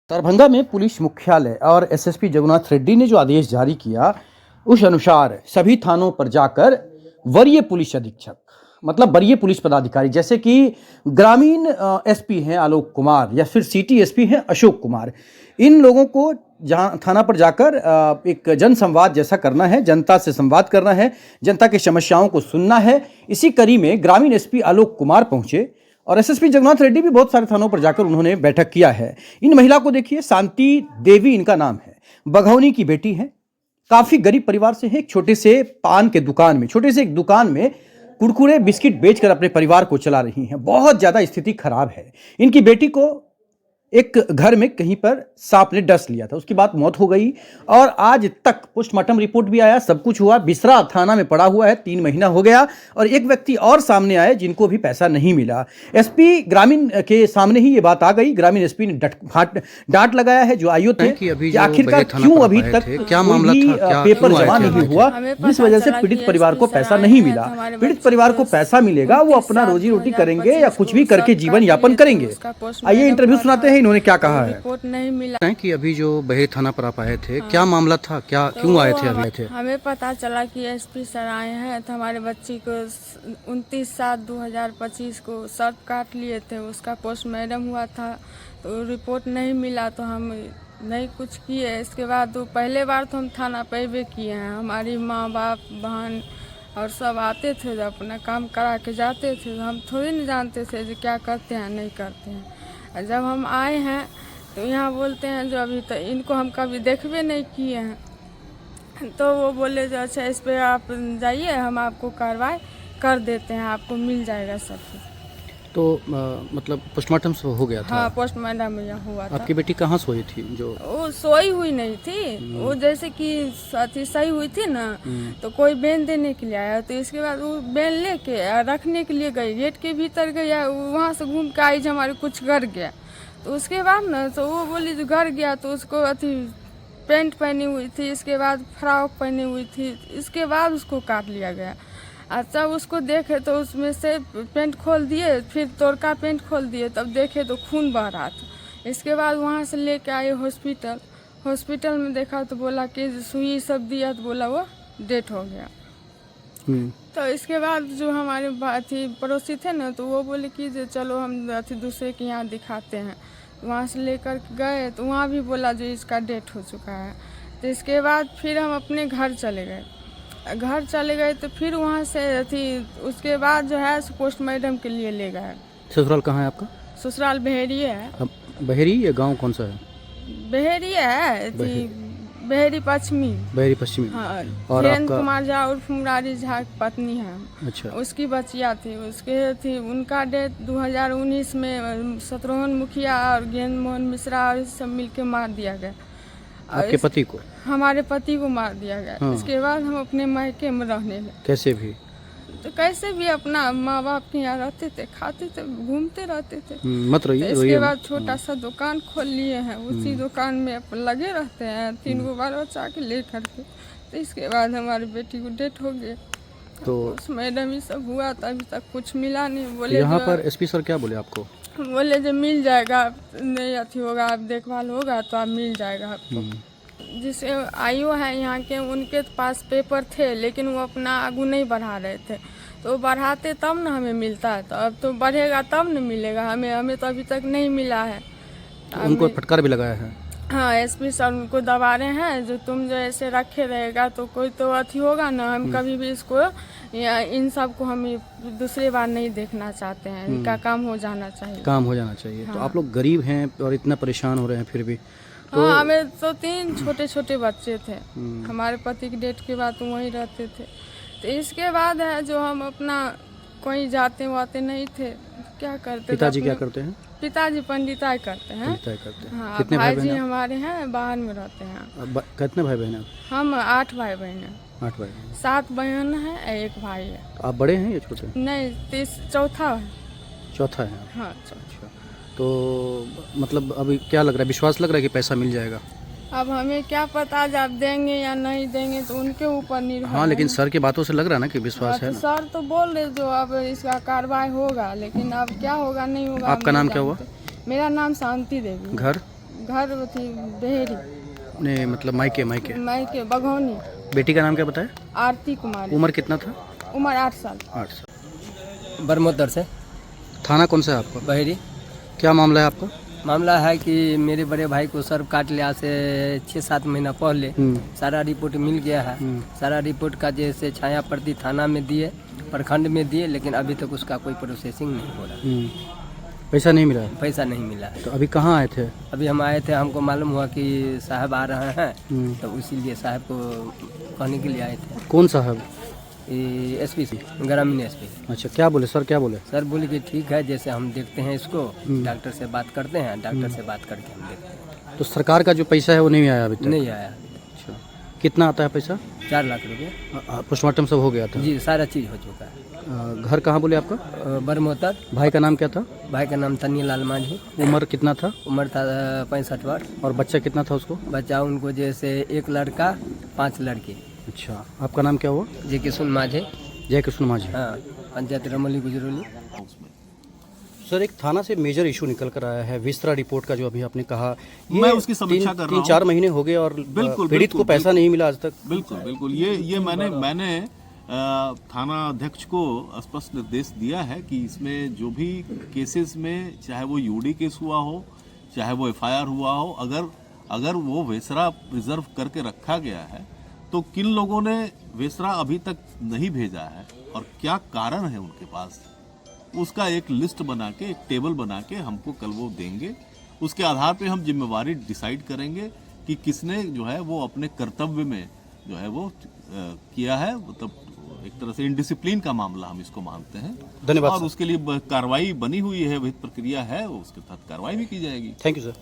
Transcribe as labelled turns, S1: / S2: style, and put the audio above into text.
S1: दरभंगा में पुलिस मुख्यालय और एसएसपी जगन्नाथ रेड्डी ने जो आदेश जारी किया, उस अनुसार सभी थानों पर जाकर वरीय पुलिस अधीक्षक मतलब वरीय पुलिस पदाधिकारी जैसे कि ग्रामीण एसपी हैं आलोक कुमार या फिर सिटी एसपी हैं अशोक कुमार, इन लोगों को जहां थाना पर जाकर एक जन संवाद जैसा करना है, जनता से संवाद करना है, जनता की समस्याओं को सुनना है। इसी कड़ी में ग्रामीण एसपी आलोक कुमार पहुंचे और एसएसपी जगन्नाथ रेड्डी भी बहुत सारे थानों पर जाकर उन्होंने बैठक किया है। इन महिला को देखिए, शांति देवी इनका नाम है, बघौनी की बेटी है, काफी गरीब परिवार से है। एक छोटे से पान के दुकान में, छोटे से एक दुकान में कुरकुरे बिस्किट बेचकर अपने परिवार को चला रही हैं। बहुत ज्यादा स्थिति खराब है। इनकी बेटी को एक घर में कहीं पर सांप ने डस लिया था, उसके बाद मौत हो गई और आज तक पोस्टमार्टम रिपोर्ट भी आया, सब कुछ हुआ। बिसरा थाना में पड़ा हुआ है, 3 महीना हो गया और एक व्यक्ति और सामने आए जिनको भी पैसा नहीं मिला। एसपी ग्रामीण के सामने ही ये बात आ गई। ग्रामीण एसपी ने डांट लगाया है जो आयु थे कि आखिरकार क्यों अभी तक
S2: क्या मामला था,
S1: पेपर जमा नहीं हुआ, जिस वजह से पीड़ित परिवार को पैसा नहीं मिला। पीड़ित परिवार को पैसा मिलेगा, वो अपना रोजी रोटी करेंगे या कुछ भी करके जीवन यापन करेंगे। आइए इंटरव्यू सुनाते हैं इन्होंने क्या कहा है।
S3: रिपोर्ट नहीं मिला
S2: कि अभी जो बहेरी थाना पर आप आए थे, क्या मामला था, क्या क्यों आए थे? अभी थे
S3: हमें पता चला कि एसपी सर आए हैं तो हमारे बच्ची को 29/7/2025 को सर्प काट लिए थे, उसका पोस्टमार्टम हुआ था तो रिपोर्ट नहीं मिला तो हम नहीं कुछ किए। इसके बाद तो पहले बार तो हम थाना पे भी किए हैं। हमारी माँ बाप बहन और सब आते थे, जब अपना काम करा के जाते थे, हम थोड़ी नहीं जानते थे जो क्या करते हैं नहीं करते हैं। जब हम आए हैं तो यहाँ बोलते हैं जो अभी तक इनको हम कभी देखबे नहीं किए हैं, तो वो बोले जो अच्छा इस पे आप जाइए, हम आपको कार्रवाई कर देते हैं, आपको मिल जाएगा सब कुछ।
S2: तो मतलब पोस्टमार्टम हो गया था?
S3: हाँ, पोस्टमार्टम हुआ था।
S2: आपकी बेटी कहाँ सोई थी? जो
S3: वो सोई हुई नहीं थी, वो जैसे कि सही हुई थी ना, तो कोई बेन देने के लिए आया, तो इसके बाद वो बेन लेके रखने के लिए गई, गेट के भीतर गया, वहाँ से घूम के आई, हमारे कुछ गर गया। तो उसके बाद ना तो वो बोली जो घर गया तो उसको पैंट पहनी हुई थी, इसके बाद फ्रॉक पहनी हुई थी, इसके बाद उसको काट लिया गया। अच्छा, उसको देखे तो उसमें से पैंट खोल दिए, फिर तोड़का पैंट खोल दिए, तब देखे तो खून बह रहा था। इसके बाद वहाँ से लेके आए हॉस्पिटल में देखा तो बोला कि सुई सब दिया, तो बोला वो डेथ हो गया। तो इसके बाद जो हमारे पड़ोसी थे ना, तो वो बोले कि चलो हम दूसरे के यहाँ दिखाते हैं। वहाँ से लेकर गए तो वहाँ भी बोला जो इसका डेथ हो चुका है। तो इसके बाद फिर हम अपने घर चले गए तो फिर वहाँ से उसके बाद जो है पोस्टमार्टम के लिए ले गए।
S2: ससुराल कहाँ है आपका?
S1: ससुराल
S3: बहेरी है।
S2: बहेरी या गांव कौन सा है?
S3: बहेरी है, बहेरी पश्चिमी।
S2: हाँ।
S3: और वीरेंद्र कुमार झा और मुरारी झा की पत्नी है।
S2: अच्छा।
S3: उसकी बचिया थी, उनका डेथ 2019 में शत्रुघ्न मुखिया और ज्ञान मोहन मिश्रा और सब मिलके मार दिया गया।
S2: आपके पति को?
S3: हमारे पति को मार दिया गया। हाँ। इसके बाद हम अपने मायके में रहने लगे।
S2: कैसे भी?
S3: तो कैसे भी अपना माँ बाप के यहाँ रहते थे, खाते थे, घूमते रहते थे।
S2: मत रहिए।
S3: तो इसके बाद छोटा सा दुकान खोल लिए हैं, उसी दुकान में लगे रहते हैं, 3 गो बाल बच्चा के ले करके। तो इसके बाद हमारी बेटी को डेथ हो गई। तो उस मैडम ही सब हुआ था, अभी तक कुछ मिला नहीं। बोले
S2: यहाँ पर एसपी सर क्या बोले आपको?
S3: बोले जो मिल जाएगा, नहीं होगा, आप देखभाल होगा तो आप मिल जाएगा आपको। जिसे आयु है यहाँ के, उनके पास पेपर थे लेकिन वो अपना आगू नहीं बढ़ा रहे थे, तो बढ़ाते तब ना हमें मिलता है। तो अब तो बढ़ेगा तब न मिलेगा हमें तो अभी तक नहीं मिला है।
S2: तो उनको फटकार भी लगाया है?
S3: हाँ, एसपी सर उनको दबा रहे हैं जो तुम जो ऐसे रखे रहेगा तो कोई तो होगा ना। हम कभी भी इसको या इन सब को हम दूसरी बार नहीं देखना चाहते हैं। इनका काम हो जाना चाहिए।
S2: हाँ। तो आप लोग गरीब हैं और इतना परेशान हो रहे हैं फिर भी
S3: तो... हाँ, हमें तो 3 छोटे बच्चे थे। हमारे पति की डेथ के बाद तो वहीं रहते थे। तो इसके बाद है जो हम अपना कोई जाते वाते नहीं थे, क्या करते?
S2: पिताजी क्या करते हैं?
S3: पिताजी पंडिताई करते हैं। हाँ,
S2: कितने
S3: भाई जी हमारे हैं, बाहर में रहते हैं।
S2: कितने भाई बहन हैं? हम
S3: 8 भाई बहन हैं।
S2: 8 भाई?
S3: 7 बहन है, 1 भाई है।
S2: आप बड़े हैं या छोटे?
S3: नहीं, चौथा है।
S2: हाँ, अच्छा। तो मतलब अभी क्या लग रहा है, विश्वास लग रहा है कि पैसा मिल जाएगा?
S3: अब हमें क्या पता जब देंगे या नहीं देंगे, तो उनके ऊपर निर्भर।
S2: हाँ, लेकिन सर की बातों से लग रहा है ना कि विश्वास है ना?
S3: सर तो बोल रहे जो अब इसका कार्रवाई होगा, लेकिन अब क्या होगा नहीं होगा।
S2: आपका नाम क्या हुआ?
S3: मेरा नाम शांति देवी।
S2: घर?
S3: घर थी देहरी,
S2: अपने मतलब मायके मायके।
S3: मैं के बघौनी।
S2: बेटी का नाम क्या बताया?
S3: आरती कुमारी,
S2: उम्र कितना था?
S3: उम्र 8 साल।
S2: 8 साल।
S4: बरमोदर से
S2: थाना कौन सा है आपका?
S4: बहेरी।
S2: क्या मामला है आपका?
S4: मामला है कि मेरे बड़े भाई को सर्व काट लिया से 6-7 महीना पहले। सारा रिपोर्ट मिल गया है। सारा रिपोर्ट का जैसे छाया प्रति थाना में दिए, प्रखंड में दिए, लेकिन अभी तक उसका कोई प्रोसेसिंग नहीं हो रहा।
S2: पैसा नहीं मिला?
S4: पैसा नहीं मिला है।
S2: तो अभी कहाँ आए थे?
S4: अभी हम आए थे, हमको मालूम हुआ कि साहब आ रहे हैं, तो इसीलिए साहब को कहने के लिए आए थे।
S2: कौन साहब?
S4: एसपी ग्रामीण एसपी।
S2: अच्छा, क्या बोले सर? क्या बोले?
S4: सर बोले कि ठीक है, जैसे हम देखते हैं इसको, डॉक्टर से बात करते हैं, डॉक्टर से बात करके हम देखते हैं।
S2: तो सरकार का जो पैसा है वो नहीं आया अभी तक?
S4: नहीं आया।
S2: अच्छा, कितना आता है पैसा?
S4: 4 लाख रुपये।
S2: पोस्टमार्टम सब हो गया था?
S4: जी, सारा चीज़ हो चुका है।
S2: घर कहाँ बोले आपका?
S4: बरमोतर।
S2: भाई का नाम क्या था?
S4: भाई का नाम तनी लाल माझी।
S2: उम्र कितना था?
S4: उम्र था 65 वर्ष।
S2: और बच्चा कितना था उसको?
S4: बच्चा उनको जैसे 1 लड़का 5 लड़की।
S2: अच्छा, आपका नाम क्या हुआ?
S4: जे किशुन माझे।
S2: जय कृष्ण माझी।
S4: हाँ, पंचायत रमोली गुजरोली।
S2: सर, एक थाना से मेजर इशू निकल कर आया है विस्तरा रिपोर्ट का, जो अभी आपने कहा। ये
S5: मैं उसकी समीक्षा कर रहा हूं।
S2: 3-4 महीने हो गए और
S5: बिल्कुल,
S2: पीड़ित को
S5: बिल्कुल,
S2: पैसा नहीं मिला आज तक।
S5: बिल्कुल बिल्कुल, ये मैंने थाना अध्यक्ष को स्पष्ट निर्देश दिया है कि इसमें जो भी केसेस में, चाहे वो यूडी केस हुआ हो, चाहे वो एफआईआर हुआ हो, अगर वो वेसरा रिजर्व करके रखा गया है, तो किन लोगों ने वेसरा अभी तक नहीं भेजा है और क्या कारण है उनके पास, उसका एक लिस्ट बना के, एक टेबल बना के हमको कल वो देंगे। उसके आधार पे हम जिम्मेवारी डिसाइड करेंगे कि किसने जो है वो अपने कर्तव्य में जो है वो किया है। मतलब एक तरह से इनडिसिप्लिन का मामला हम इसको मानते हैं।
S2: धन्यवाद
S5: और
S2: सर।
S5: उसके लिए कार्रवाई बनी हुई है, विहित प्रक्रिया है, उसके तहत कार्रवाई भी की जाएगी।
S2: Thank you sir.